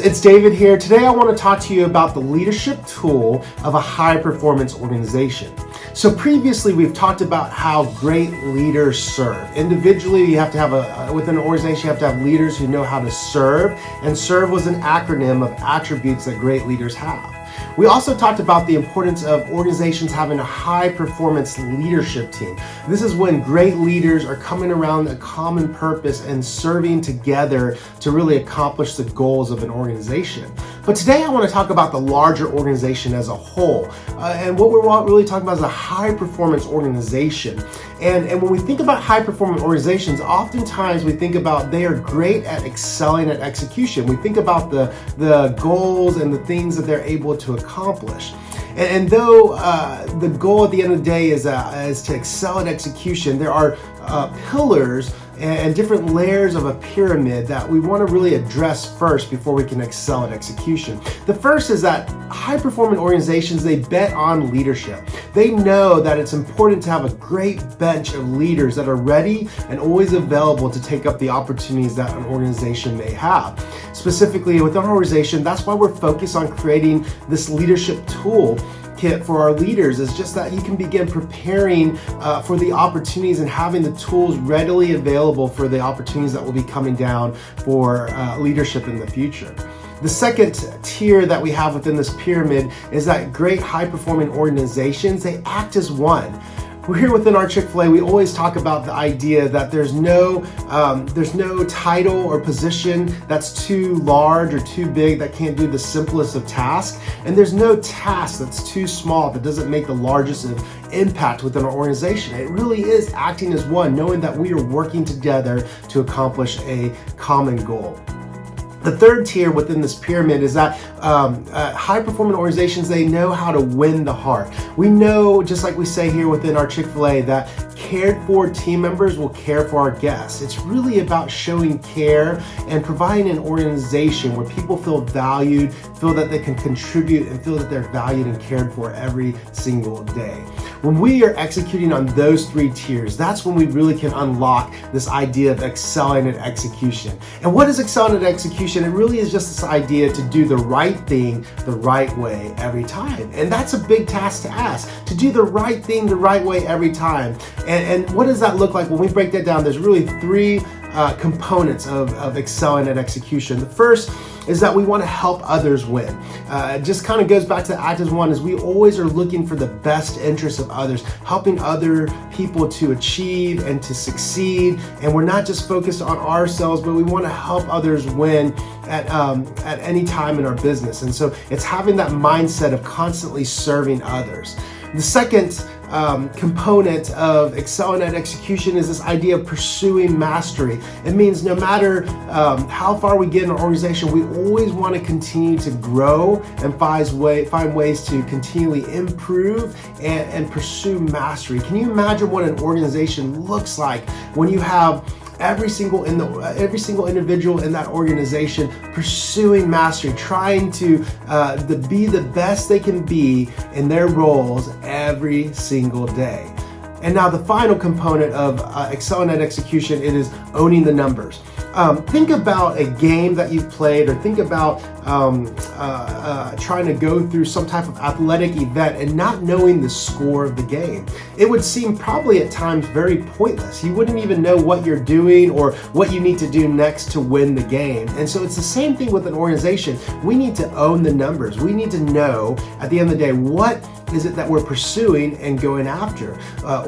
it's David here. Today I want to talk to you about the leadership tool of a high-performance organization. So previously we've talked about how great leaders serve. Individually, you have to have within an organization, you have to have leaders who know how to serve, and serve was an acronym of attributes that great leaders have. We also talked about the importance of organizations having a high-performance leadership team. This is when great leaders are coming around a common purpose and serving together to really accomplish the goals of an organization. But today I want to talk about the larger organization as a whole. And what we're really talking about is a high-performance organization. And when we think about high-performance organizations, oftentimes we think about they are great at excelling at execution. We think about the goals and the things that they're able to accomplish. And though the goal at the end of the day is to excel at execution, there are pillars and different layers of a pyramid that we want to really address first before we can excel at execution. The first is that high-performing organizations, they bet on leadership. They know that it's important to have a great bench of leaders that are ready and always available to take up the opportunities that an organization may have. Specifically within our organization, that's why we're focused on creating this leadership tool kit for our leaders. Is just that you can begin preparing for the opportunities and having the tools readily available for the opportunities that will be coming down for leadership in the future. The second tier that we have within this pyramid is that great high-performing organizations, they act as one. We're here within our Chick-fil-A, we always talk about the idea that there's no title or position that's too large or too big that can't do the simplest of tasks. And there's no task that's too small that doesn't make the largest impact within our organization. It really is acting as one, knowing that we are working together to accomplish a common goal. The third tier within this pyramid is that high-performing organizations, they know how to win the heart. We know, just like we say here within our Chick-fil-A, that cared for team members will care for our guests. It's really about showing care and providing an organization where people feel valued, feel that they can contribute, and feel that they're valued and cared for every single day. When we are executing on those three tiers, that's when we really can unlock this idea of excelling at execution. And what is excelling at execution? It really is just this idea to do the right thing the right way every time. And that's a big task to ask, to do the right thing the right way every time. And what does that look like? When we break that down, there's really three components of excelling at execution. The first is that we want to help others win. It just kind of goes back to act as one, is we always are looking for the best interests of others, helping other people to achieve and to succeed. And we're not just focused on ourselves, but we want to help others win at any time in our business. And so it's having that mindset of constantly serving others. The second component of excelling at execution is this idea of pursuing mastery. It means no matter how far we get in our organization, we always want to continue to grow and find ways to continually improve and pursue mastery. Can you imagine what an organization looks like when you have every single individual in that organization pursuing mastery, trying to be the best they can be in their roles every single day? And now the final component of excelling at execution, it is owning the numbers. Think about a game that you've played, or think about trying to go through some type of athletic event and not knowing the score of the game. It would seem probably at times very pointless. You wouldn't even know what you're doing or what you need to do next to win the game. And so it's the same thing with an organization. We need to own the numbers. We need to know at the end of the day, what is it that we're pursuing and going after?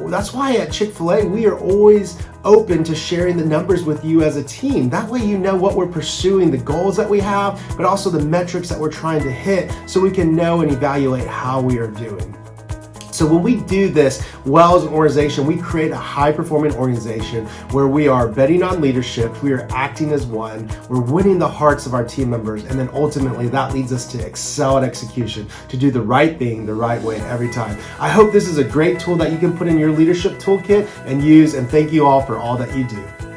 That's why at Chick-fil-A, we are always open to sharing the numbers with you as a team. That way you know what we're pursuing, the goals that we have, but also the metrics that we're trying to hit, so we can know and evaluate how we are doing. So when we do this well as an organization, we create a high-performing organization where we are betting on leadership, we are acting as one, we're winning the hearts of our team members, and then ultimately that leads us to excel at execution, to do the right thing the right way every time. I hope this is a great tool that you can put in your leadership toolkit and use, and thank you all for all that you do.